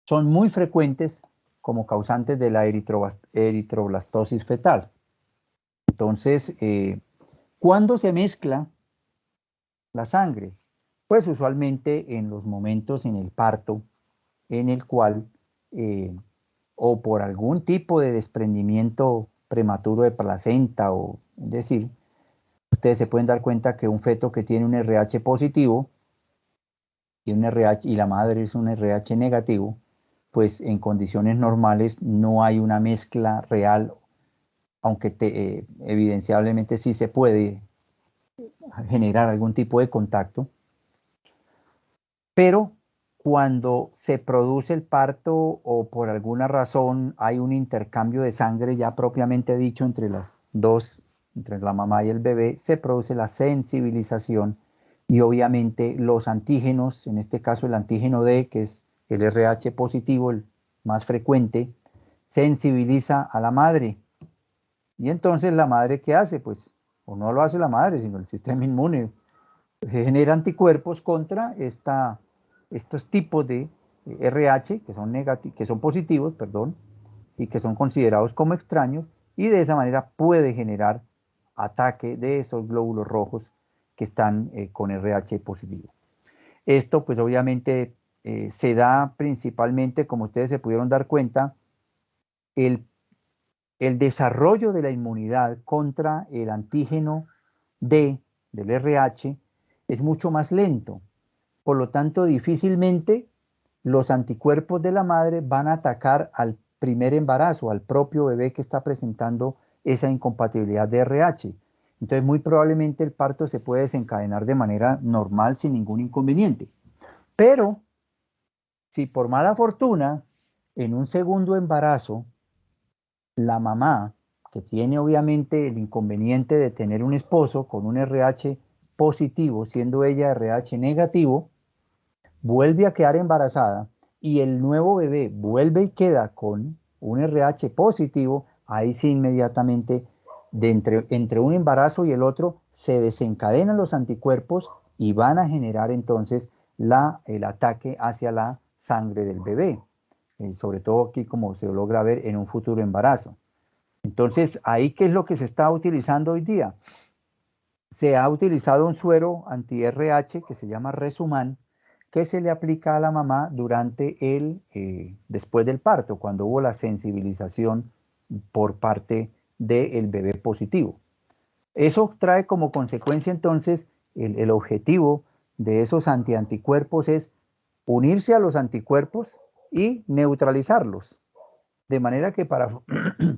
son muy frecuentes como causantes de la eritroblastosis fetal. Entonces, ¿cuándo se mezcla la sangre? Pues usualmente en los momentos en el parto, en el cual, o por algún tipo de desprendimiento prematuro de placenta, o es decir, ustedes se pueden dar cuenta que un feto que tiene un RH positivo y la madre es un RH negativo, pues en condiciones normales no hay una mezcla real, aunque evidenciablemente sí se puede generar algún tipo de contacto, pero cuando se produce el parto o por alguna razón hay un intercambio de sangre ya propiamente dicho entre las dos, entre la mamá y el bebé, se produce la sensibilización y obviamente los antígenos, en este caso el antígeno D, que es el RH positivo, el más frecuente, sensibiliza a la madre. Y entonces la madre, ¿qué hace? Pues, o no lo hace la madre, sino el sistema inmune genera anticuerpos contra estos tipos de RH que son positivos, perdón, y que son considerados como extraños, y de esa manera puede generar ataque de esos glóbulos rojos que están con RH positivo. Esto pues obviamente se da principalmente, como ustedes se pudieron dar cuenta, el, el desarrollo de la inmunidad contra el antígeno D del RH es mucho más lento. Por lo tanto, difícilmente los anticuerpos de la madre van a atacar al primer embarazo, al propio bebé que está presentando esa incompatibilidad de RH. Entonces, muy probablemente el parto se puede desencadenar de manera normal sin ningún inconveniente. Pero, si por mala fortuna, en un segundo embarazo, la mamá, que tiene obviamente el inconveniente de tener un esposo con un RH positivo, siendo ella RH negativo, vuelve a quedar embarazada y el nuevo bebé vuelve y queda con un RH positivo, ahí sí inmediatamente entre un embarazo y el otro se desencadenan los anticuerpos y van a generar entonces el ataque hacia la sangre del bebé, sobre todo aquí como se logra ver en un futuro embarazo. Entonces, ahí, ¿qué es lo que se está utilizando hoy día? Se ha utilizado un suero anti-RH que se llama Resuman, que se le aplica a la mamá después del parto, cuando hubo la sensibilización por parte del bebé positivo. Eso trae como consecuencia entonces el objetivo de esos anticuerpos es unirse a los anticuerpos y neutralizarlos. De manera que para,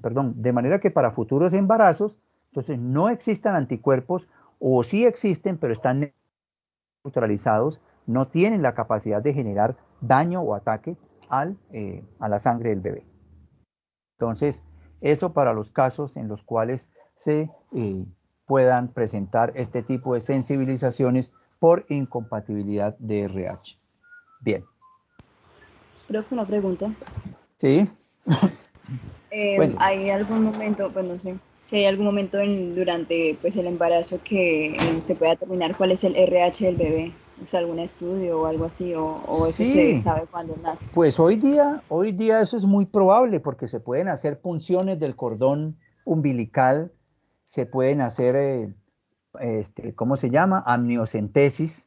perdón, de manera que para futuros embarazos, entonces no existan anticuerpos o sí existen, pero están neutralizados, no tienen la capacidad de generar daño o ataque a la sangre del bebé. Entonces, eso para los casos en los cuales se puedan presentar este tipo de sensibilizaciones por incompatibilidad de RH. Bien. Profe, una pregunta. ¿Sí? Cuénteme. ¿Hay algún momento, pues no sé, si hay algún momento durante pues, el embarazo que se pueda determinar cuál es el RH del bebé? O sea, algún estudio o algo así, o eso se Sí, sabe cuando nace. pues hoy día eso es muy probable porque se pueden hacer punciones del cordón umbilical, se pueden hacer, ¿cómo se llama? Amniocentesis.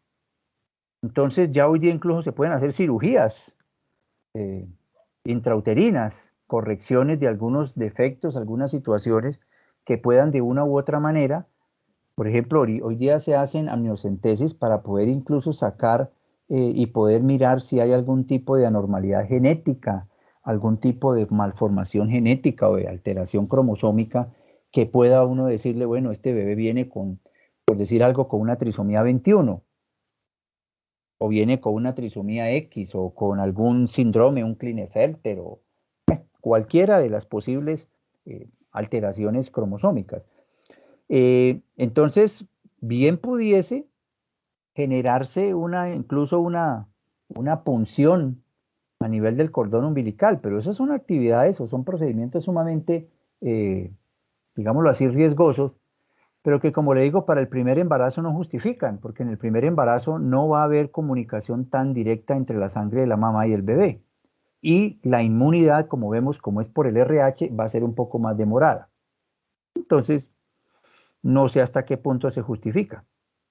Entonces ya hoy día incluso se pueden hacer cirugías eh, intrauterinas, correcciones de algunos defectos, algunas situaciones que puedan de una u otra manera. Por ejemplo, hoy día se hacen amniocentesis para poder incluso sacar y poder mirar si hay algún tipo de anormalidad genética, algún tipo de malformación genética o de alteración cromosómica que pueda uno decirle, bueno, este bebé viene con, por decir algo, con una trisomía 21 o viene con una trisomía X o con algún síndrome, un Klinefelter o cualquiera de las posibles alteraciones cromosómicas. Entonces, bien pudiese generarse incluso una punción a nivel del cordón umbilical, pero esas son actividades o son procedimientos sumamente, digámoslo así, riesgosos, pero que como le digo, para el primer embarazo no justifican, porque en el primer embarazo no va a haber comunicación tan directa entre la sangre de la mamá y el bebé. y la inmunidad, como vemos, como es por el RH, va a ser un poco más demorada. Entonces, no sé hasta qué punto se justifica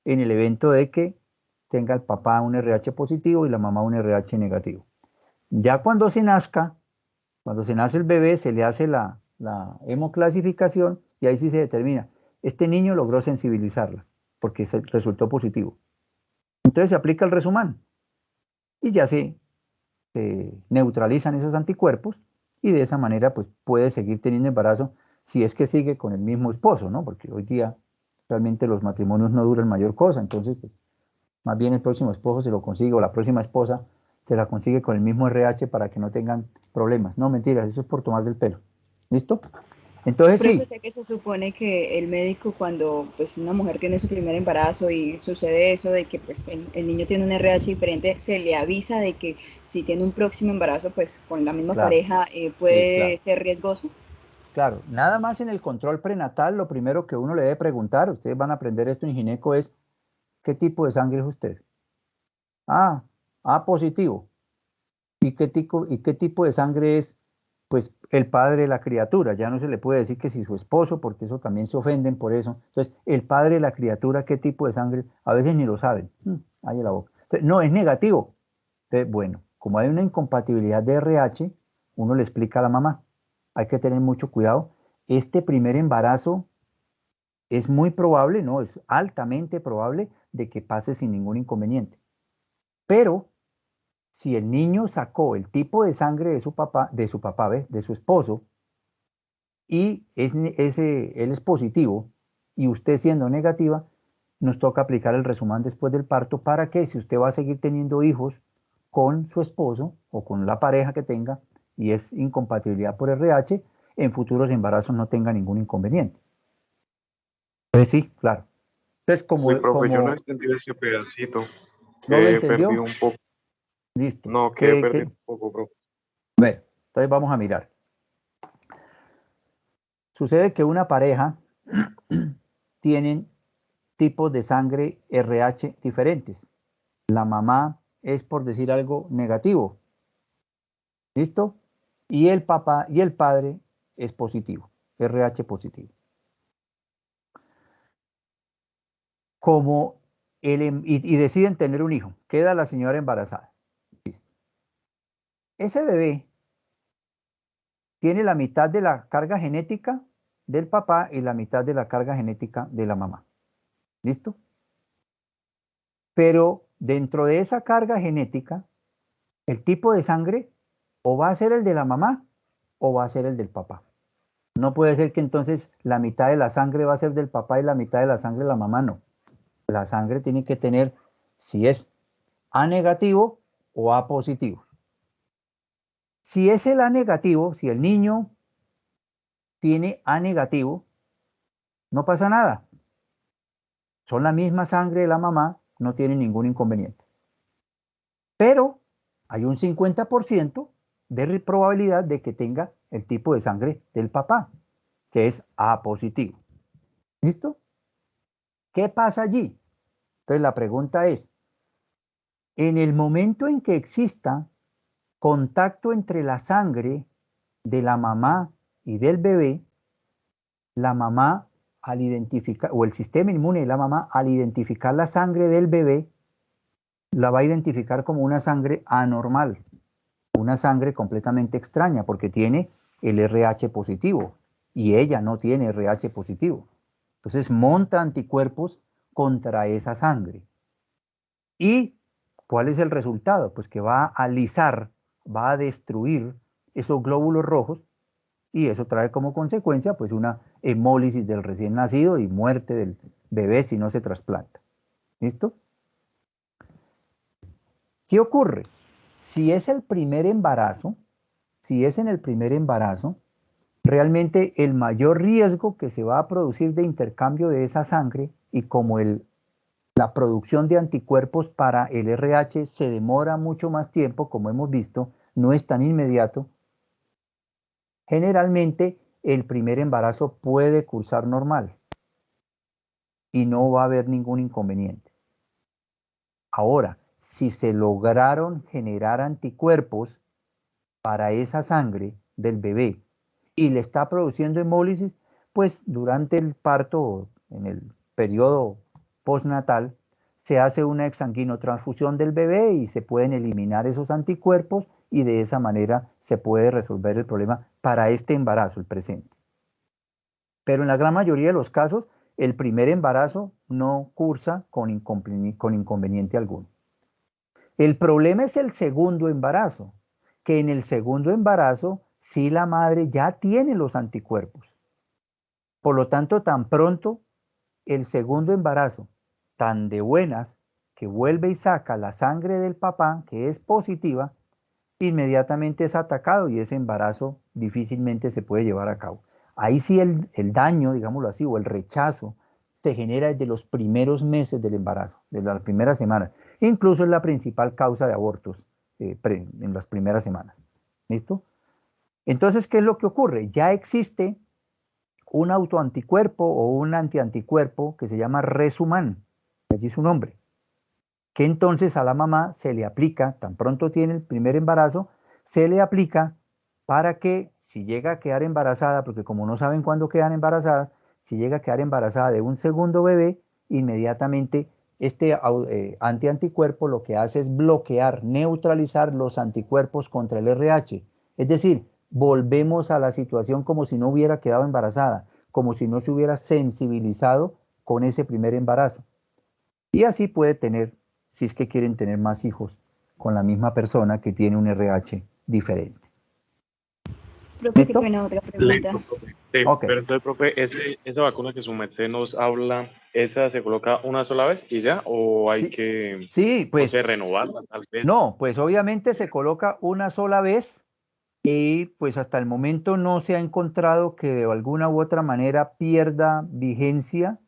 en el evento de que tenga el papá un RH positivo y la mamá un RH negativo. Ya cuando se nazca, cuando se nace el bebé, se le hace la hemoclasificación y ahí sí se determina. Este niño logró sensibilizarla porque resultó positivo. Entonces se aplica el resumán y ya se neutralizan esos anticuerpos y de esa manera pues puede seguir teniendo embarazo si es que sigue con el mismo esposo, ¿no? Porque hoy día realmente los matrimonios no duran mayor cosa, entonces pues, más bien el próximo esposo se lo consigue o la próxima esposa se la consigue con el mismo RH para que no tengan problemas. No, mentiras, eso es por tomar del pelo. ¿Listo? Entonces Profe, sí, sé que se supone que el médico cuando pues una mujer tiene su primer embarazo y sucede eso de que pues el niño tiene un RH diferente, se le avisa de que si tiene un próximo embarazo pues con la misma claro, pareja sí, puede claro. ser riesgoso. Claro, nada más en el control prenatal, lo primero que uno le debe preguntar, ustedes van a aprender esto en gineco, es ¿qué tipo de sangre es usted? Ah, A positivo. ¿Y qué tipo de sangre es? Pues el padre de la criatura. Ya no se le puede decir que si su esposo, porque eso también se ofenden por eso. Entonces, el padre de la criatura, ¿qué tipo de sangre? A veces ni lo saben. Ahí en la boca. Entonces, no, es negativo. Entonces, bueno, como hay una incompatibilidad de RH, uno le explica a la mamá. Hay que tener mucho cuidado. Este primer embarazo es muy probable, no, es altamente probable de que pase sin ningún inconveniente. Pero si el niño sacó el tipo de sangre de su papá, ¿ve? De su esposo, y él es positivo, y usted siendo negativa, nos toca aplicar el resumán después del parto para que si usted va a seguir teniendo hijos con su esposo o con la pareja que tenga, y es incompatibilidad por RH, en futuros embarazos no tenga ningún inconveniente. Entonces sí, claro. Entonces, Uy, como, profe, yo no como entendí ese pedacito, no lo que he perdido entendió, un poco. listo. No, que he ¿Qué, perdido qué? un poco, profe. Bueno, entonces vamos a mirar. Sucede que una pareja tienen tipos de sangre RH diferentes. La mamá es, por decir algo, negativo, ¿listo? Y el papá y el padre es positivo, RH positivo. Como y deciden tener un hijo, queda la señora embarazada. ¿Listo? Ese bebé tiene la mitad de la carga genética del papá y la mitad de la carga genética de la mamá. ¿Listo? Pero dentro de esa carga genética, el tipo de sangre o va a ser el de la mamá o va a ser el del papá. No puede ser que entonces la mitad de la sangre va a ser del papá y la mitad de la sangre de la mamá, no. La sangre tiene que tener, si es A negativo o A positivo. Si es el A negativo, si el niño tiene A negativo, no pasa nada. Son la misma sangre de la mamá, no tiene ningún inconveniente. Pero hay un 50% de probabilidad de que tenga el tipo de sangre del papá, que es A positivo. ¿Listo? ¿Qué pasa allí? Entonces la pregunta es, en el momento en que exista contacto entre la sangre de la mamá y del bebé, la mamá al identificar, o el sistema inmune de la mamá al identificar la sangre del bebé, la va a identificar como una sangre anormal, una sangre completamente extraña, porque tiene el RH positivo y ella no tiene RH positivo. Entonces monta anticuerpos contra esa sangre. ¿Y cuál es el resultado? Pues que va a alisar, va a destruir esos glóbulos rojos y eso trae como consecuencia pues una hemólisis del recién nacido y muerte del bebé si no se trasplanta. ¿Listo? ¿Qué ocurre? Si es el primer embarazo, si es en el primer embarazo, realmente el mayor riesgo que se va a producir de intercambio de esa sangre y como la producción de anticuerpos para el RH se demora mucho más tiempo, como hemos visto, no es tan inmediato, generalmente el primer embarazo puede cursar normal y no va a haber ningún inconveniente. Ahora, si se lograron generar anticuerpos para esa sangre del bebé y le está produciendo hemólisis, pues durante el parto, en el periodo postnatal, se hace una exsanguinotransfusión del bebé y se pueden eliminar esos anticuerpos y de esa manera se puede resolver el problema para este embarazo, el presente. Pero en la gran mayoría de los casos, el primer embarazo no cursa con inconveniente alguno. El problema es el segundo embarazo, que en el segundo embarazo sí la madre ya tiene los anticuerpos. Por lo tanto, tan pronto el segundo embarazo, tan de buenas, que vuelve y saca la sangre del papá, que es positiva, inmediatamente es atacado y ese embarazo difícilmente se puede llevar a cabo. Ahí sí el daño, digámoslo así, o el rechazo se genera desde los primeros meses del embarazo, desde las primeras semanas. Incluso es la principal causa de abortos en las primeras semanas. ¿Listo? Entonces, ¿qué es lo que ocurre? Ya existe un autoanticuerpo o un antianticuerpo que se llama Resuman, allí su nombre, que entonces a la mamá se le aplica, tan pronto tiene el primer embarazo, se le aplica para que si llega a quedar embarazada, porque como no saben cuándo quedan embarazadas, si llega a quedar embarazada de un segundo bebé, inmediatamente este antianticuerpo lo que hace es bloquear, neutralizar los anticuerpos contra el RH. Es decir, volvemos a la situación como si no hubiera quedado embarazada, como si no se hubiera sensibilizado con ese primer embarazo. Y así puede tener, si es que quieren tener más hijos con la misma persona que tiene un RH diferente. Profe, qué ¿Listo? pena, otra pregunta. Listo, profe. Sí, Ok. pero entonces, profe, esa vacuna que su merced nos habla, ¿esa se coloca una sola vez y ya? ¿O hay Sí, que, sí, no sé, pues renovarla tal vez? no, pues obviamente se coloca una sola vez y pues hasta el momento no se ha encontrado que de alguna u otra manera pierda vigencia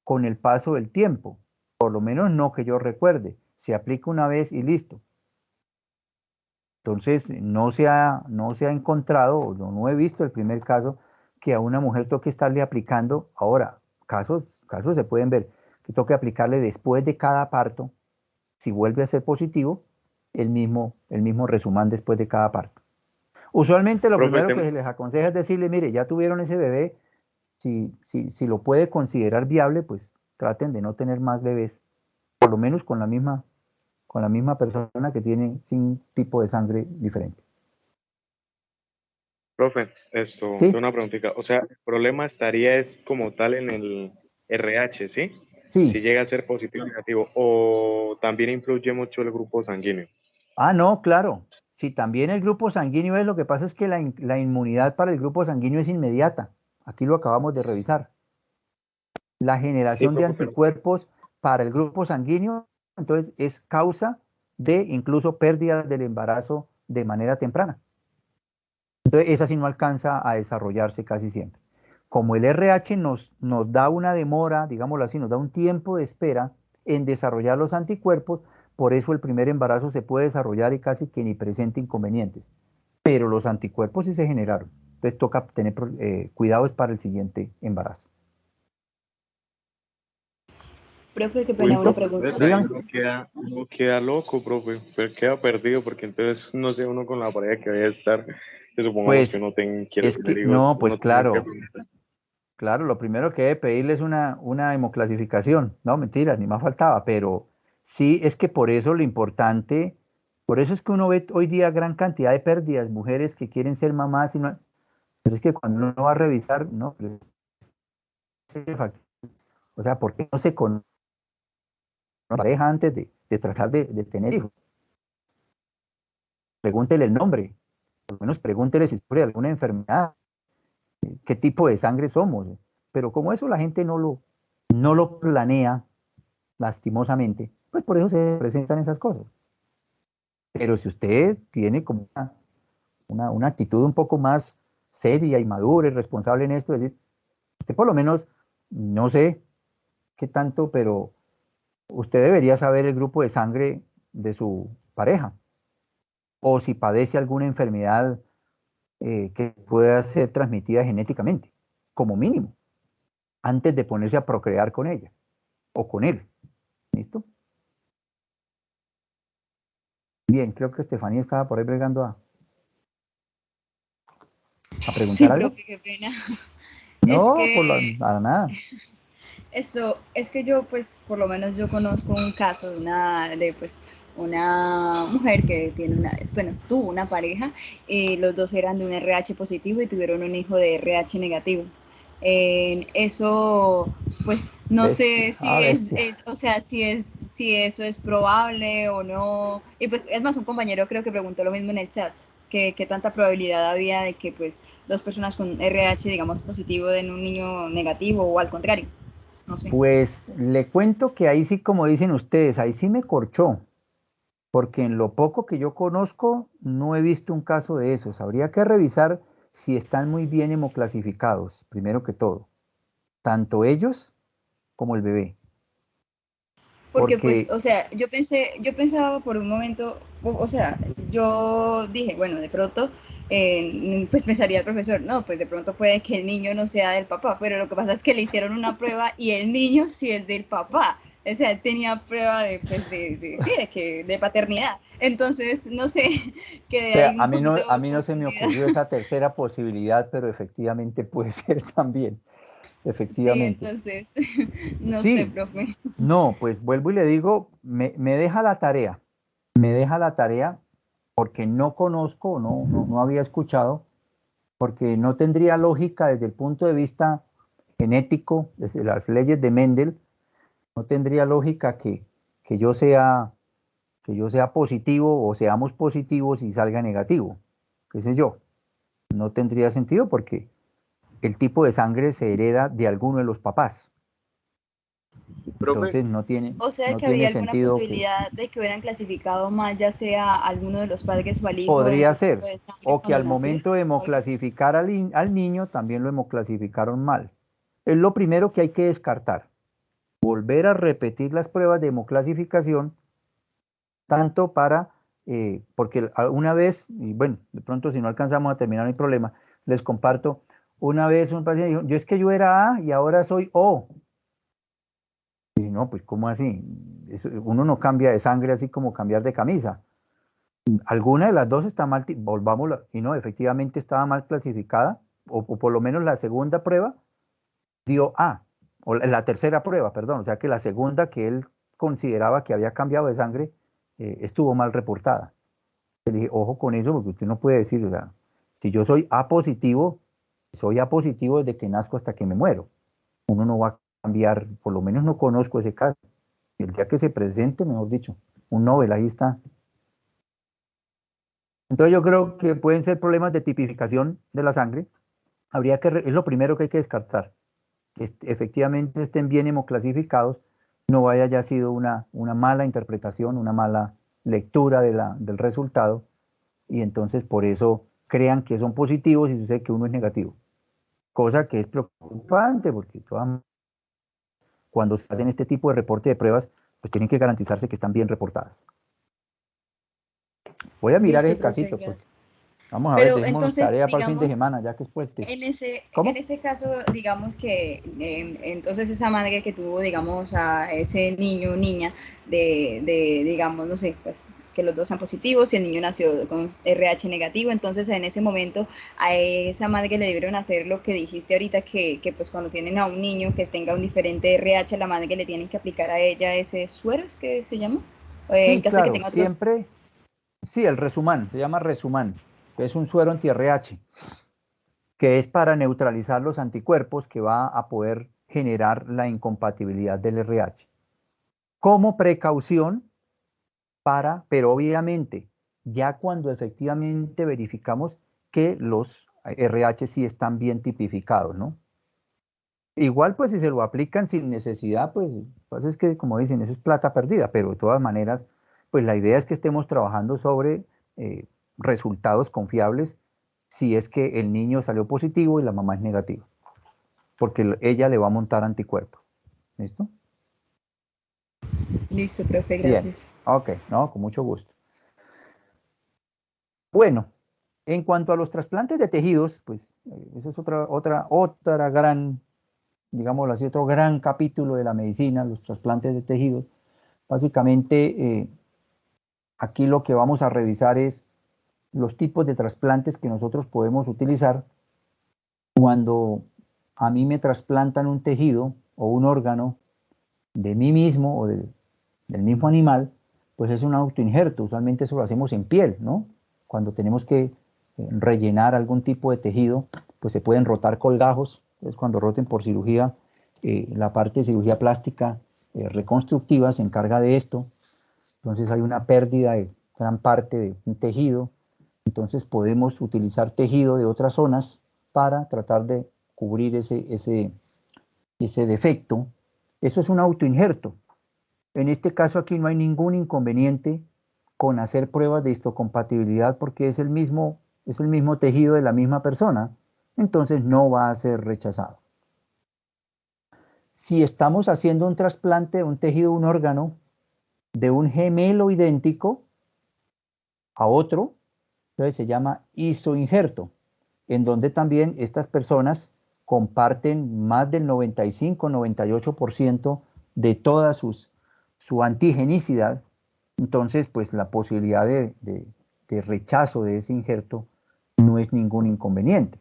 con el paso del tiempo. Por lo menos no que yo recuerde. Se aplica una vez y listo. Entonces, no se ha encontrado, o no he visto el primer caso, que a una mujer toque estarle aplicando. Ahora, casos se pueden ver, que toque aplicarle después de cada parto, si vuelve a ser positivo, el mismo resuman después de cada parto. Usualmente lo Profe, primero que se les aconseja es decirle, mire, ya tuvieron ese bebé, si lo puede considerar viable, pues traten de no tener más bebés, por lo menos con la misma persona que tiene sin tipo de sangre diferente. profe, esto, tengo ¿Sí? una preguntita. O sea, el problema estaría es como tal en el RH, ¿sí? Si Sí. llega a ser positivo o negativo, o también influye mucho el grupo sanguíneo. Ah, no, claro. Si también el grupo sanguíneo es, lo que pasa es que la inmunidad para el grupo sanguíneo es inmediata. Aquí lo acabamos de revisar. La Sí, generación de profe, pero anticuerpos para el grupo sanguíneo, entonces, es causa de incluso pérdidas del embarazo de manera temprana. Entonces, esa sí no alcanza a desarrollarse casi siempre. Como el RH nos da una demora, digámoslo así, nos da un tiempo de espera en desarrollar los anticuerpos, por eso el primer embarazo se puede desarrollar y casi que ni presenta inconvenientes. Pero los anticuerpos sí se generaron. Entonces toca tener cuidados para el siguiente embarazo. Profe, qué pena, uy, una ¿Listo? profe, entonces pregunta. ahí Dígame. uno queda loco, profe, pero queda perdido, porque entonces, no sé, uno con la pareja que vaya a estar, que supongamos que Pues uno quiere es tener que, hijos, no, pues uno tiene que claro, preguntar. claro, lo primero que debe pedirle es una hemoclasificación. No, mentira, ni más faltaba, pero sí es que por eso lo importante, por eso es que uno ve hoy día gran cantidad de pérdidas, mujeres que quieren ser mamás, pero es que cuando uno va a revisar, no, pero o sea, ¿por qué no se conoce a la pareja antes de tratar de tener hijos? Pregúntele el nombre, por lo menos pregúntele si sufre de alguna enfermedad, qué tipo de sangre somos. Pero como eso la gente no lo planea, lastimosamente, pues por eso se presentan esas cosas. Pero si usted tiene como una actitud un poco más seria y madura y responsable en esto, es decir, usted por lo menos, no sé qué tanto, pero usted debería saber el grupo de sangre de su pareja, o si padece alguna enfermedad que pueda ser transmitida genéticamente, como mínimo, antes de ponerse a procrear con ella o con él. ¿Listo? Bien, creo que Estefanía estaba por ahí bregando a ¿A Sí, preguntar algo? profe, qué pena. Es No, que para nada. esto, es que yo, pues, por lo menos yo conozco un caso pues, una mujer que tiene bueno, tuvo una pareja y los dos eran de un RH positivo y tuvieron un hijo de RH negativo. Eso, pues, no sé Bestia, si bestia. o sea, si eso es probable o no. Y pues, es más, un compañero creo que preguntó lo mismo en el chat, que qué tanta probabilidad había de que, pues, dos personas con RH, digamos, positivo den un niño negativo o al contrario. No sé. Pues le cuento que ahí sí, como dicen ustedes, ahí sí me corchó, porque en lo poco que yo conozco no he visto un caso de esos. Habría que revisar si están muy bien hemoclasificados, primero que todo, tanto ellos como el bebé, Porque pues, porque o sea, yo pensaba por un momento, o sea, yo dije, bueno, de pronto, pues pensaría el profesor, no, pues de pronto puede que el niño no sea del papá, pero lo que pasa es que le hicieron una prueba y el niño sí es del papá. O sea, él tenía prueba de, pues, sí, de paternidad. Entonces, no sé, quedé ahí un poquito a mí no se me confundida. ocurrió esa tercera posibilidad, pero efectivamente puede ser también, Sí, efectivamente. entonces, no sé, Sí, profe. no, pues vuelvo y le digo, me deja la tarea, me deja la tarea porque no conozco, no había escuchado, porque no tendría lógica desde el punto de vista genético, desde las leyes de Mendel, no tendría lógica que yo sea, que yo sea positivo o seamos positivos y salga negativo, qué sé yo. No tendría sentido porque el tipo de sangre se hereda de alguno de los papás. Profe, Entonces O sea, no que tiene habría alguna sentido que posibilidad de que hubieran clasificado mal, ya sea alguno de los padres o al hijo en podría su tipo ser, de sangre o que cuando al nacieron. momento de O algo así. hemoclasificar al niño también lo hemoclasificaron mal. Es lo primero que hay que descartar. Volver a repetir las pruebas de hemoclasificación, tanto para, porque una vez, y bueno, de pronto si no alcanzamos a terminar, no hay problema, les comparto, una vez un paciente dijo, yo es que yo era A y ahora soy O. Y no, pues ¿cómo así? Uno no cambia de sangre así como cambiar de camisa. Alguna de las dos está mal, volvamos, y no, efectivamente estaba mal clasificada, o por lo menos la segunda prueba dio A, o la tercera prueba, perdón, o sea que la segunda que él consideraba que había cambiado de sangre estuvo mal reportada. Le dije, ojo con eso, porque usted no puede decir, o sea, si yo soy A positivo desde que nazco hasta que me muero. Uno no va a cambiar, por lo menos no conozco ese caso. Y el día que se presente, mejor dicho, un Nobel, ahí está. Entonces yo creo que pueden ser problemas de tipificación de la sangre. Es lo primero que hay que descartar, que efectivamente estén bien hemoclasificados, no haya sido una mala interpretación, una mala lectura del resultado, y entonces por eso crean que son positivos y sucede que uno es negativo. Cosa que es preocupante porque cuando se hacen este tipo de reporte de pruebas, pues tienen que garantizarse que están bien reportadas. Voy a mirar Listo, ese profe, casito, pues. gracias. Vamos a ver, Pero dejémonos entonces, tarea para el fin de digamos, semana, ya que es puente. en ¿Cómo? ese caso, digamos que entonces esa madre que tuvo, digamos, a ese niño o niña digamos, no sé, pues que los dos sean positivos y el niño nació con RH negativo, entonces en ese momento a esa madre le debieron hacer lo que dijiste ahorita, que pues cuando tienen a un niño que tenga un diferente RH, a la madre le tienen que aplicar a ella ese suero, ¿es que se llama? En Sí, caso de que claro, tenga otros. siempre, sí, el Resumán, se llama Resumán, que es un suero anti-RH, que es para neutralizar los anticuerpos que va a poder generar la incompatibilidad del RH. Como precaución pero obviamente, ya cuando efectivamente verificamos que los RH sí están bien tipificados, ¿no? Igual, pues si se lo aplican sin necesidad, pues es que, como dicen, eso es plata perdida, pero de todas maneras, pues la idea es que estemos trabajando sobre resultados confiables si es que el niño salió positivo y la mamá es negativa, porque ella le va a montar anticuerpos. ¿Listo? Listo, profe, Bien, gracias. ok, no, con mucho gusto. Bueno, en cuanto a los trasplantes de tejidos, pues esa es otra gran, digámoslo así, otro gran capítulo de la medicina, los trasplantes de tejidos. Básicamente, aquí lo que vamos a revisar es los tipos de trasplantes que nosotros podemos utilizar Cuando a mí me trasplantan un tejido o un órgano de mí mismo o del mismo animal, pues es un autoinjerto. Usualmente eso lo hacemos en piel, ¿no? Cuando tenemos que rellenar algún tipo de tejido, pues se pueden rotar colgajos. Entonces, cuando roten por cirugía, la parte de cirugía plástica reconstructiva se encarga de esto. Entonces hay una pérdida de gran parte de un tejido. Entonces podemos utilizar tejido de otras zonas para tratar de cubrir ese defecto. Eso es un autoinjerto. En este caso aquí no hay ningún inconveniente con hacer pruebas de histocompatibilidad porque es el mismo tejido de la misma persona, entonces no va a ser rechazado. Si estamos haciendo un trasplante de un tejido, un órgano, de un gemelo idéntico a otro, entonces se llama isoinjerto, en donde también estas personas comparten más del 95-98% de toda su antigenicidad. Entonces, pues la posibilidad de rechazo de ese injerto no es ningún inconveniente.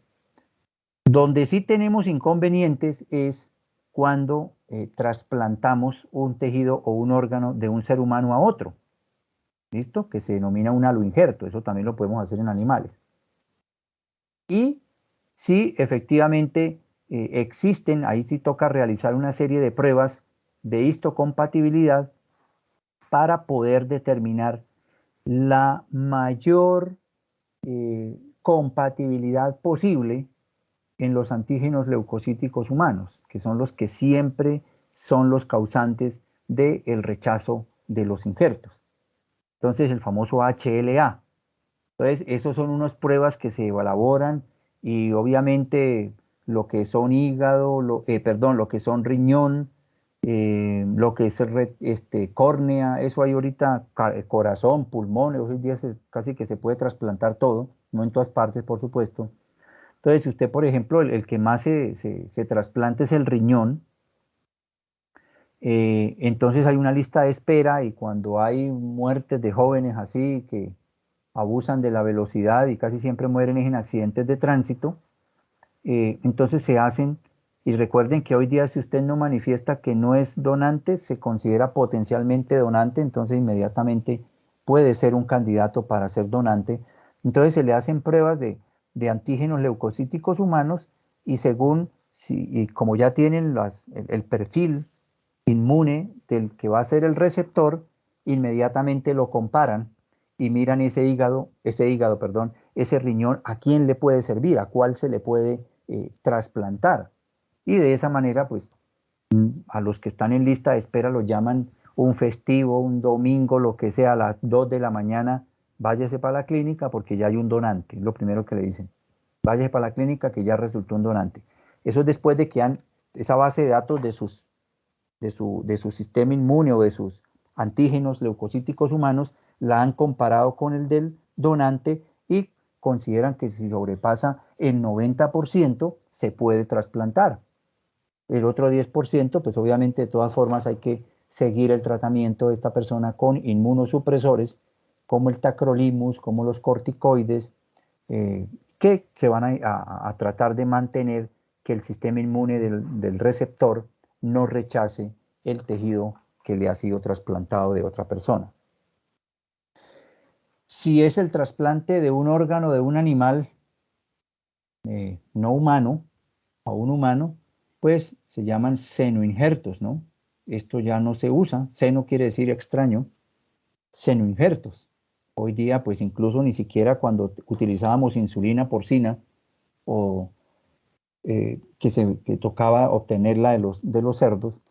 Donde sí tenemos inconvenientes es cuando trasplantamos un tejido o un órgano de un ser humano a otro, ¿listo? Que se denomina un aloinjerto, eso también lo podemos hacer en animales. Y sí, efectivamente existen, ahí sí toca realizar una serie de pruebas de histocompatibilidad para poder determinar la mayor compatibilidad posible en los antígenos leucocíticos humanos, que son los que siempre son los causantes del rechazo de los injertos. Entonces, el famoso HLA. Entonces, esos son unas pruebas que se elaboran y obviamente lo que son hígado, lo que son riñón, lo que es córnea, eso hay ahorita, corazón, pulmón, hoy en día casi que se puede trasplantar todo, no en todas partes, por supuesto. Entonces, si usted, por ejemplo, el que más se trasplanta es el riñón, entonces hay una lista de espera y cuando hay muertes de jóvenes así que abusan de la velocidad y casi siempre mueren en accidentes de tránsito, entonces se hacen, y recuerden que hoy día si usted no manifiesta que no es donante, se considera potencialmente donante, entonces inmediatamente puede ser un candidato para ser donante. Entonces se le hacen pruebas de antígenos leucocíticos humanos y según, y como ya tienen el perfil inmune del que va a ser el receptor, inmediatamente lo comparan y miran ese riñón, a quién le puede servir, a cuál se le puede trasplantar. Y de esa manera, pues, a los que están en lista de espera los llaman un festivo, un domingo, lo que sea, a las 2 de la mañana, váyase para la clínica porque ya hay un donante, lo primero que le dicen. Váyase para la clínica que ya resultó un donante. Eso es después de que esa base de datos de su sistema inmune o de sus antígenos leucocíticos humanos, la han comparado con el del donante y consideran que si sobrepasa el 90% se puede trasplantar. El otro 10%, pues obviamente de todas formas hay que seguir el tratamiento de esta persona con inmunosupresores como el tacrolimus, como los corticoides, que se van a tratar de mantener que el sistema inmune del receptor no rechace el tejido que le ha sido trasplantado de otra persona. Si es el trasplante de un órgano de un animal no humano a un humano, pues se llaman senoinjertos, ¿no? Esto ya no se usa, seno quiere decir extraño, senoinjertos. Hoy día, pues incluso ni siquiera cuando utilizábamos insulina porcina o que tocaba obtenerla de los cerdos,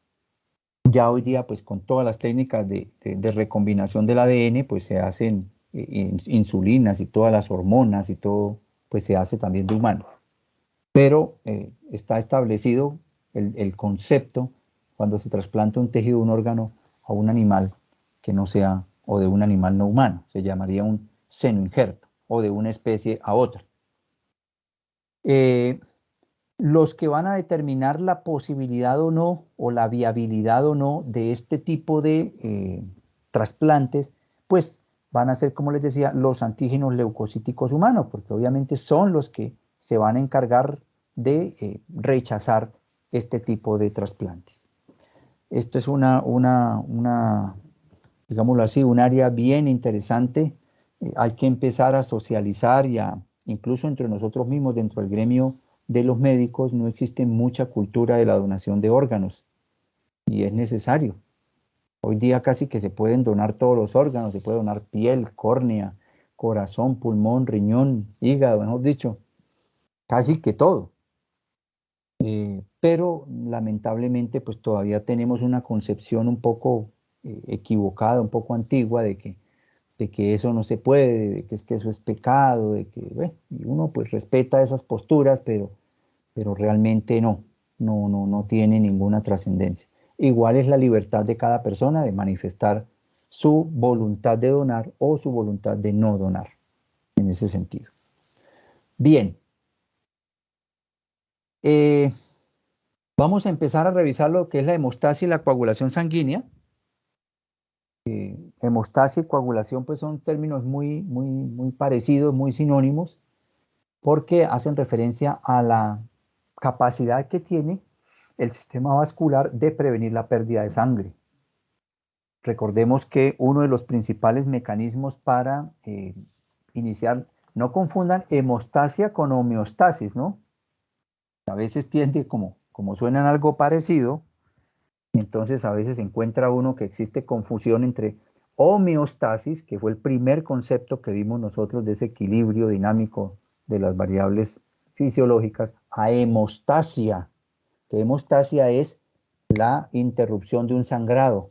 ya hoy día, pues con todas las técnicas de recombinación del ADN, pues se hacen insulinas y todas las hormonas y todo, pues se hace también de humano. Pero está establecido el concepto cuando se trasplanta un tejido, un órgano a un animal que no sea, o de un animal no humano, se llamaría un senoinjerto, o de una especie a otra. Los que van a determinar la posibilidad o no, o la viabilidad o no de este tipo de trasplantes, pues van a ser, como les decía, los antígenos leucocíticos humanos, porque obviamente son los que se van a encargar de rechazar este tipo de trasplantes. Esto es digámoslo así, un área bien interesante. Hay que empezar a socializar y incluso entre nosotros mismos, dentro del gremio de los médicos, no existe mucha cultura de la donación de órganos y es necesario. Hoy día casi que se pueden donar todos los órganos, se puede donar piel, córnea, corazón, pulmón, riñón, hígado, mejor dicho, casi que todo. Pero lamentablemente pues todavía tenemos una concepción un poco equivocada, un poco antigua de que eso no se puede, de que es que eso es pecado, de que, bueno, y uno pues respeta esas posturas, pero realmente no tiene ninguna trascendencia. Igual es la libertad de cada persona de manifestar su voluntad de donar o su voluntad de no donar, en ese sentido. Bien. Vamos a empezar a revisar lo que es la hemostasia y la coagulación sanguínea. Hemostasia y coagulación pues son términos muy parecidos, muy sinónimos, porque hacen referencia a la capacidad que tiene el sistema vascular de prevenir la pérdida de sangre. Recordemos que uno de los principales mecanismos para iniciar, no confundan hemostasia con homeostasis, ¿no? A veces tiende, como suenan algo parecido, entonces a veces encuentra uno que existe confusión entre homeostasis, que fue el primer concepto que vimos nosotros de ese equilibrio dinámico de las variables fisiológicas, a hemostasia, que hemostasia es la interrupción de un sangrado,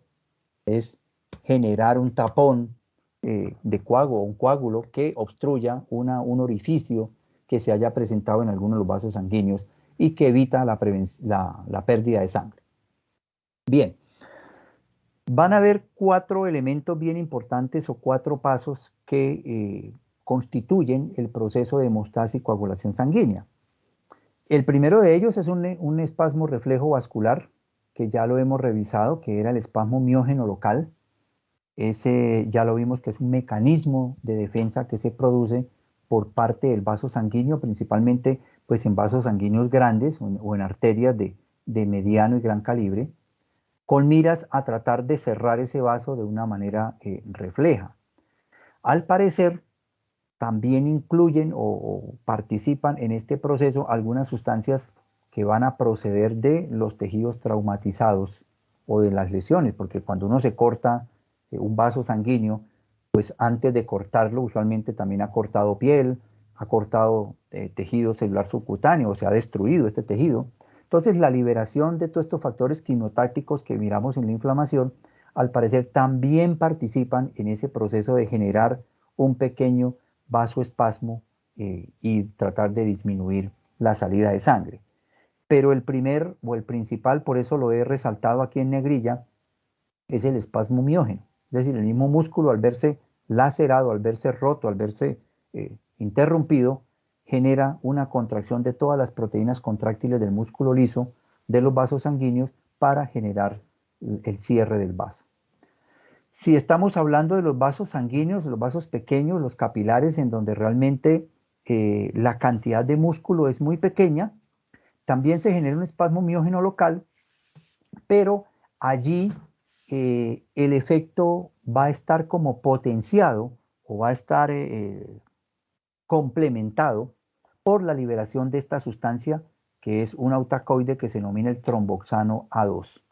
es generar un tapón de coágulo, un coágulo que obstruya un orificio que se haya presentado en alguno de los vasos sanguíneos y que evita la pérdida de sangre. Bien, van a haber 4 elementos bien importantes o 4 pasos que constituyen el proceso de hemostasia y coagulación sanguínea. El primero de ellos es un espasmo reflejo vascular, que ya lo hemos revisado, que era el espasmo miógeno local. Ese ya lo vimos que es un mecanismo de defensa que se produce por parte del vaso sanguíneo, principalmente pues en vasos sanguíneos grandes o en arterias de mediano y gran calibre, con miras a tratar de cerrar ese vaso de una manera refleja. Al parecer, también incluyen o participan en este proceso algunas sustancias que van a proceder de los tejidos traumatizados o de las lesiones, porque cuando uno se corta un vaso sanguíneo, pues antes de cortarlo usualmente también ha cortado piel, ha cortado tejido celular subcutáneo, o se ha destruido este tejido. Entonces la liberación de todos estos factores quimiotácticos que miramos en la inflamación, al parecer también participan en ese proceso de generar un pequeño vasoespasmo y tratar de disminuir la salida de sangre. Pero el primer o el principal, por eso lo he resaltado aquí en negrilla, es el espasmo miógeno. Es decir, el mismo músculo al verse lacerado, al verse roto, al verse interrumpido, genera una contracción de todas las proteínas contráctiles del músculo liso de los vasos sanguíneos para generar el cierre del vaso. Si estamos hablando de los vasos sanguíneos, los vasos pequeños, los capilares, en donde realmente la cantidad de músculo es muy pequeña, también se genera un espasmo miógeno local, pero allí el efecto va a estar como potenciado o va a estar complementado por la liberación de esta sustancia que es un autacoide que se denomina el tromboxano A2.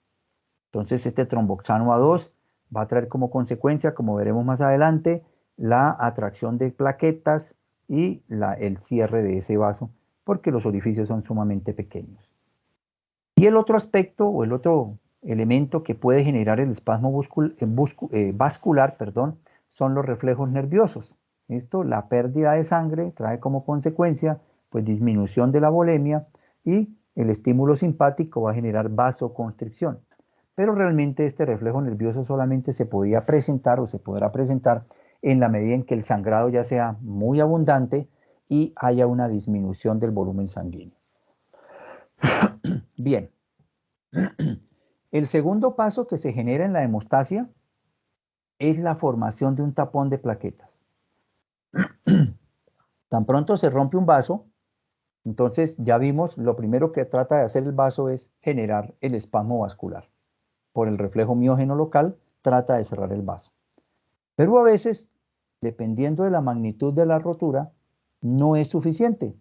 Entonces este tromboxano A2 va a traer como consecuencia, como veremos más adelante, la atracción de plaquetas y el cierre de ese vaso, porque los orificios son sumamente pequeños. Y el otro aspecto o el otro elemento que puede generar el espasmo vascular, son los reflejos nerviosos. Esto, la pérdida de sangre trae como consecuencia pues disminución de la volemia y el estímulo simpático va a generar vasoconstricción. Pero realmente este reflejo nervioso solamente se podía presentar o se podrá presentar en la medida en que el sangrado ya sea muy abundante y haya una disminución del volumen sanguíneo. Bien, el segundo paso que se genera en la hemostasia es la formación de un tapón de plaquetas. Tan pronto se rompe un vaso, Entonces, ya vimos, lo primero que trata de hacer el vaso es generar el espasmo vascular. Por el reflejo miógeno local, trata de cerrar el vaso. Pero a veces, dependiendo de la magnitud de la rotura, no es suficiente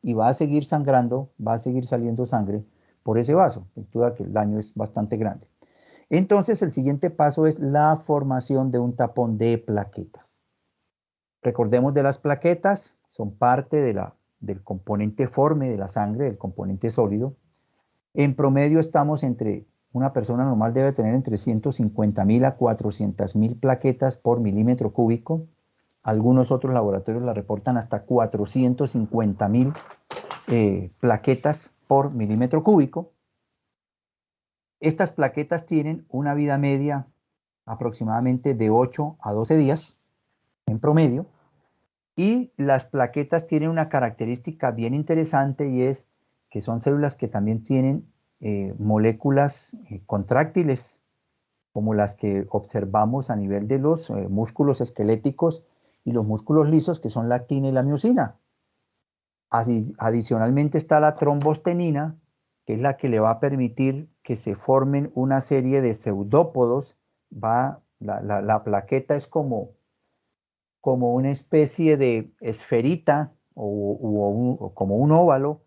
y va a seguir sangrando, va a seguir saliendo sangre por ese vaso, sin duda que el daño es bastante grande. Entonces, el siguiente paso es la formación de un tapón de plaquetas. Recordemos de las plaquetas, son parte del componente forme de la sangre, del componente sólido. En promedio estamos una persona normal debe tener entre 150.000 a 400.000 plaquetas por milímetro cúbico. Algunos otros laboratorios la reportan hasta 450.000 plaquetas por milímetro cúbico. Estas plaquetas tienen una vida media aproximadamente de 8 a 12 días en promedio. Y las plaquetas tienen una característica bien interesante y es que son células que también tienen moléculas contráctiles, como las que observamos a nivel de los músculos esqueléticos y los músculos lisos, que son la actina y la miosina. Adicionalmente está la trombostenina, que es la que le va a permitir que se formen una serie de pseudópodos. La plaqueta es como una especie de esferita o como un óvalo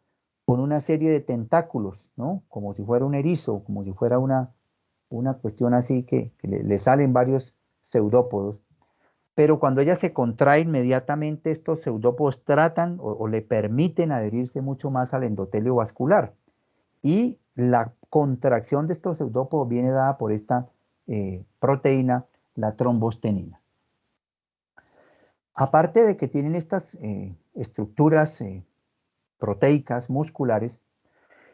con una serie de tentáculos, ¿no? Como si fuera un erizo, como si fuera una cuestión así que le salen varios pseudópodos. Pero cuando ella se contrae inmediatamente, estos pseudópodos tratan o le permiten adherirse mucho más al endotelio vascular. Y la contracción de estos pseudópodos viene dada por esta proteína, la trombostenina. Aparte de que tienen estas estructuras proteicas musculares,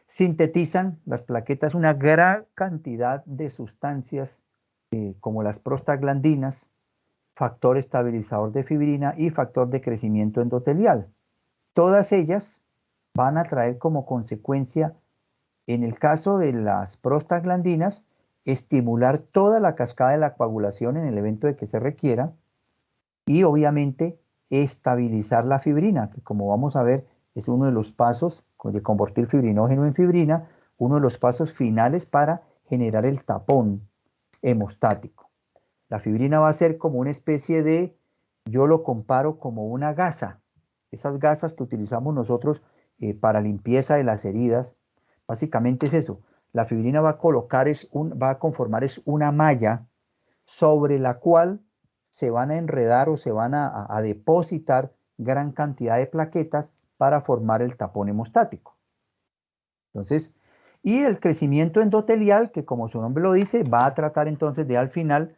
sintetizan las plaquetas una gran cantidad de sustancias como las prostaglandinas, factor estabilizador de fibrina y factor de crecimiento endotelial. Todas ellas van a traer como consecuencia, en el caso de las prostaglandinas, estimular toda la cascada de la coagulación en el evento de que se requiera, y obviamente estabilizar la fibrina, que como vamos a ver es uno de los pasos de convertir fibrinógeno en fibrina, uno de los pasos finales para generar el tapón hemostático. La fibrina va a ser como una especie de, yo lo comparo como una gasa, esas gasas que utilizamos nosotros para limpieza de las heridas, básicamente es eso. La fibrina va a conformar una malla sobre la cual se van a enredar o se van a depositar gran cantidad de plaquetas para formar el tapón hemostático. Entonces, y el crecimiento endotelial, que como su nombre lo dice, va a tratar entonces de al final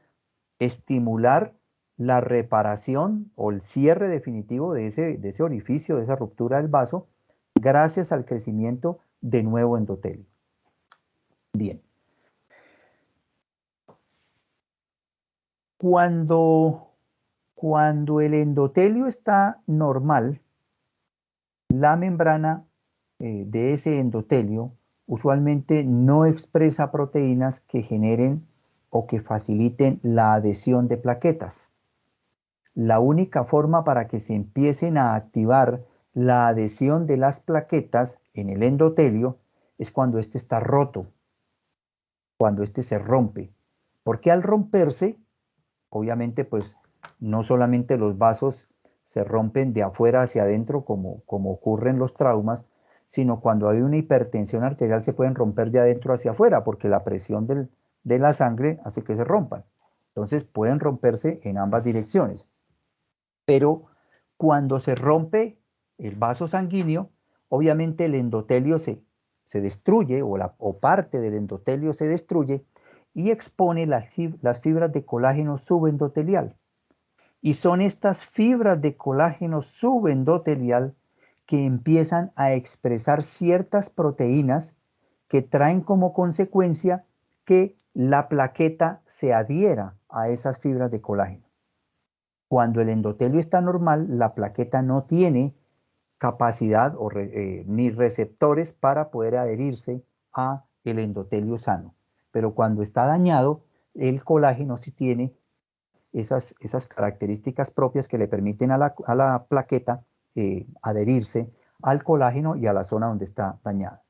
estimular la reparación o el cierre definitivo de ese orificio, de esa ruptura del vaso, gracias al crecimiento de nuevo endotelio. Bien. Cuando el endotelio está normal, la membrana de ese endotelio usualmente no expresa proteínas que generen o que faciliten la adhesión de plaquetas. La única forma para que se empiecen a activar la adhesión de las plaquetas en el endotelio es cuando éste está roto, cuando éste se rompe. Porque al romperse, obviamente, pues no solamente los vasos se rompen de afuera hacia adentro como ocurre en los traumas, sino cuando hay una hipertensión arterial se pueden romper de adentro hacia afuera porque la presión de la sangre hace que se rompan. Entonces pueden romperse en ambas direcciones. Pero cuando se rompe el vaso sanguíneo, obviamente el endotelio se destruye o parte del endotelio se destruye y expone las fibras de colágeno subendotelial. Y son estas fibras de colágeno subendotelial que empiezan a expresar ciertas proteínas que traen como consecuencia que la plaqueta se adhiera a esas fibras de colágeno. Cuando el endotelio está normal, la plaqueta no tiene capacidad ni receptores para poder adherirse a el endotelio sano. Pero cuando está dañado, el colágeno sí tiene esas características propias que le permiten a la plaqueta adherirse al colágeno y a la zona donde está dañada.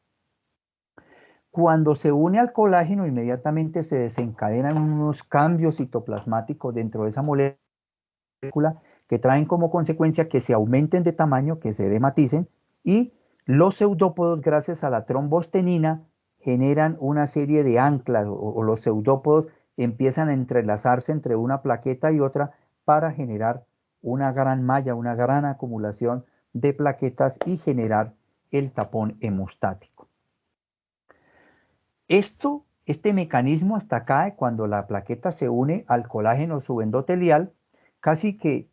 Cuando se une al colágeno, inmediatamente se desencadenan unos cambios citoplasmáticos dentro de esa molécula que traen como consecuencia que se aumenten de tamaño, que se dematicen, y los pseudópodos, gracias a la trombostenina, generan una serie de anclas, o los pseudópodos empiezan a entrelazarse entre una plaqueta y otra para generar una gran malla, una gran acumulación de plaquetas y generar el tapón hemostático. Este mecanismo hasta acá, cuando la plaqueta se une al colágeno subendotelial, casi que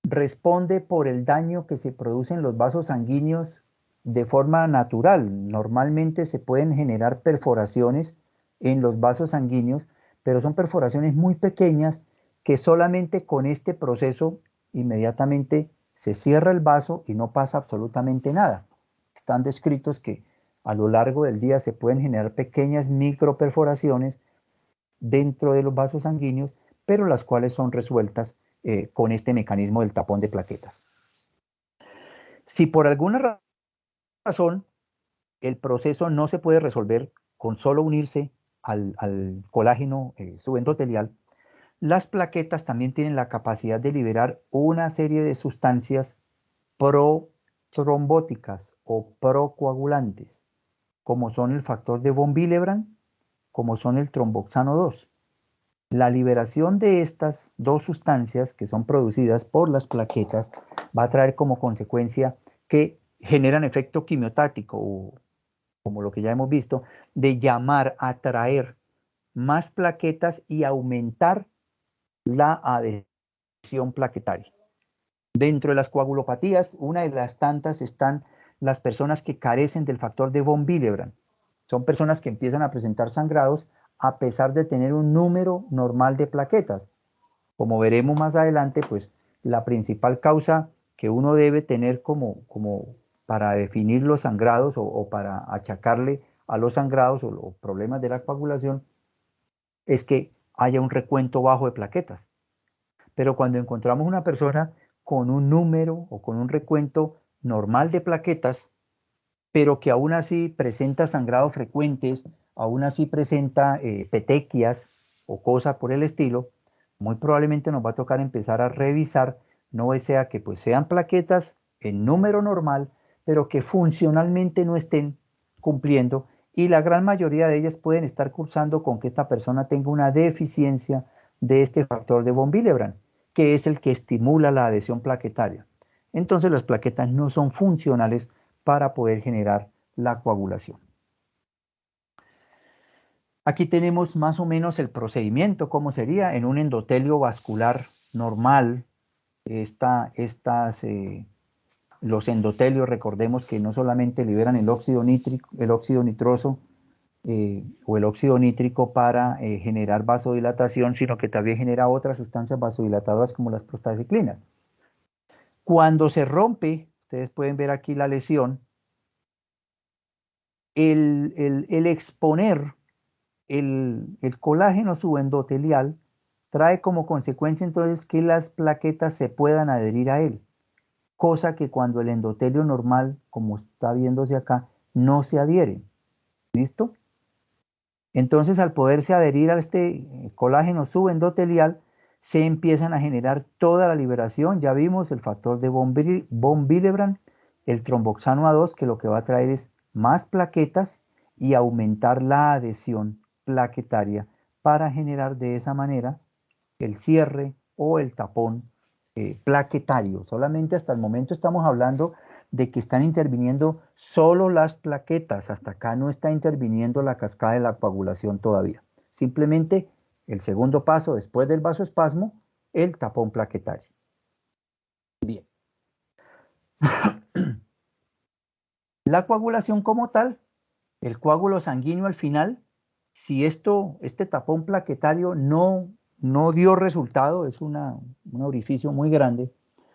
responde por el daño que se produce en los vasos sanguíneos de forma natural. Normalmente se pueden generar perforaciones en los vasos sanguíneos, pero son perforaciones muy pequeñas que solamente con este proceso inmediatamente se cierra el vaso y no pasa absolutamente nada. Están descritos que a lo largo del día se pueden generar pequeñas microperforaciones dentro de los vasos sanguíneos, pero las cuales son resueltas con este mecanismo del tapón de plaquetas. Si por alguna razón el proceso no se puede resolver con solo unirse al colágeno subendotelial, las plaquetas también tienen la capacidad de liberar una serie de sustancias protrombóticas o procoagulantes, como son el factor de von Willebrand, como son el tromboxano 2. La liberación de estas dos sustancias que son producidas por las plaquetas va a traer como consecuencia que generan efecto quimiotático, o como lo que ya hemos visto, de llamar a atraer más plaquetas y aumentar la adhesión plaquetaria. Dentro de las coagulopatías, una de las tantas están las personas que carecen del factor de von Willebrand. Son personas que empiezan a presentar sangrados a pesar de tener un número normal de plaquetas. Como veremos más adelante, pues la principal causa que uno debe tener como para definir los sangrados o para achacarle a los sangrados o los problemas de la coagulación es que haya un recuento bajo de plaquetas. Pero cuando encontramos una persona con un número o con un recuento normal de plaquetas, pero que aún así presenta sangrados frecuentes, aún así presenta petequias o cosas por el estilo, muy probablemente nos va a tocar empezar a revisar, no sea que pues sean plaquetas en número normal, pero que funcionalmente no estén cumpliendo, y la gran mayoría de ellas pueden estar cursando con que esta persona tenga una deficiencia de este factor de von Willebrand, que es el que estimula la adhesión plaquetaria. Entonces las plaquetas no son funcionales para poder generar la coagulación. Aquí tenemos más o menos el procedimiento, cómo sería en un endotelio vascular normal. Los endotelios, recordemos que no solamente liberan el óxido nitroso o el óxido nítrico para generar vasodilatación, sino que también genera otras sustancias vasodilatadoras como las prostaciclinas. Cuando se rompe, ustedes pueden ver aquí la lesión, el exponer el colágeno subendotelial trae como consecuencia entonces que las plaquetas se puedan adherir a él, cosa que cuando el endotelio normal, como está viéndose acá, no se adhiere. ¿Listo? Entonces, al poderse adherir a este colágeno subendotelial, se empiezan a generar toda la liberación. Ya vimos el factor de von Willebrand, el tromboxano A2, que lo que va a traer es más plaquetas y aumentar la adhesión plaquetaria para generar de esa manera el cierre o el tapón plaquetario. Solamente hasta el momento estamos hablando de que están interviniendo solo las plaquetas. Hasta acá no está interviniendo la cascada de la coagulación todavía. Simplemente el segundo paso después del vasoespasmo, el tapón plaquetario. Bien. La coagulación como tal, el coágulo sanguíneo al final, si este tapón plaquetario no dio resultado, es un orificio muy grande,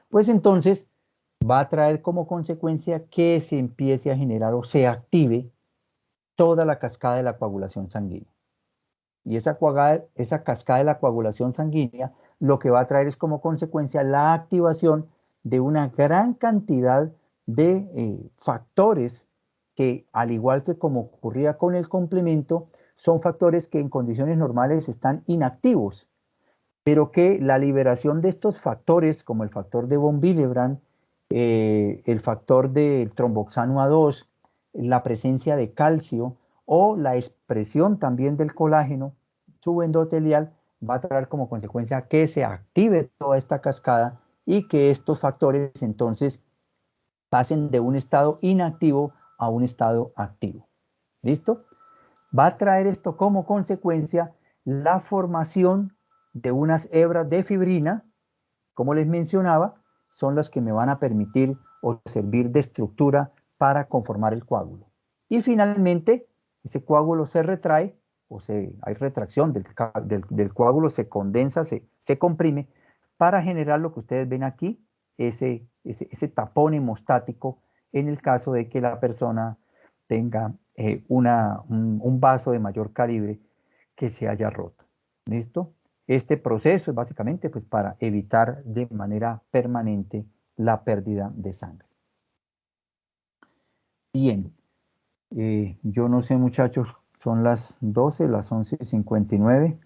pues entonces va a traer como consecuencia que se empiece a generar o se active toda la cascada de la coagulación sanguínea. Y esa cascada de la coagulación sanguínea lo que va a traer es como consecuencia la activación de una gran cantidad de factores que, al igual que como ocurría con el complemento, son factores que en condiciones normales están inactivos, pero que la liberación de estos factores, como el factor de von Willebrand, el factor del tromboxano A2, la presencia de calcio o la expresión también del colágeno subendotelial, va a traer como consecuencia que se active toda esta cascada y que estos factores entonces pasen de un estado inactivo a un estado activo. ¿Listo? Va a traer esto como consecuencia la formación de unas hebras de fibrina, como les mencionaba, son las que me van a permitir o servir de estructura para conformar el coágulo. Y finalmente, ese coágulo se retrae, hay retracción del coágulo, se condensa, se comprime, para generar lo que ustedes ven aquí, ese tapón hemostático, en el caso de que la persona tenga un vaso de mayor calibre que se haya roto. ¿Listo? Este proceso es básicamente pues, para evitar de manera permanente la pérdida de sangre. Bien, yo no sé, muchachos, son las 12, las 11:59.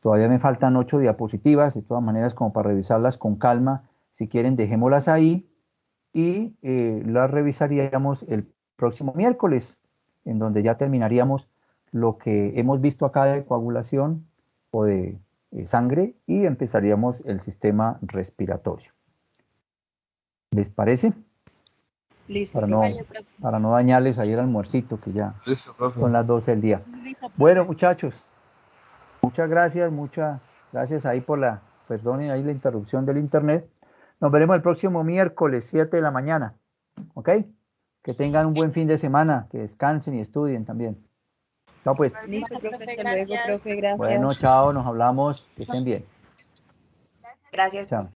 Todavía me faltan 8 diapositivas, de todas maneras, como para revisarlas con calma. Si quieren, dejémoslas ahí y las revisaríamos el próximo miércoles, en donde ya terminaríamos lo que hemos visto acá de coagulación o de sangre y empezaríamos el sistema respiratorio. ¿Les parece? Listo, Para no dañarles ayer almuercito, que ya Listo, profe. son las 12 del día. Listo, profe. Bueno, muchachos, muchas gracias ahí por perdonen ahí la interrupción del internet. Nos veremos el próximo miércoles, 7 de la mañana. ¿Ok? Que tengan un buen fin de semana, que descansen y estudien también. Chao pues. Listo, profe, hasta Gracias. luego, profe, gracias. Bueno, chao, nos hablamos, que estén bien. Gracias. Chao.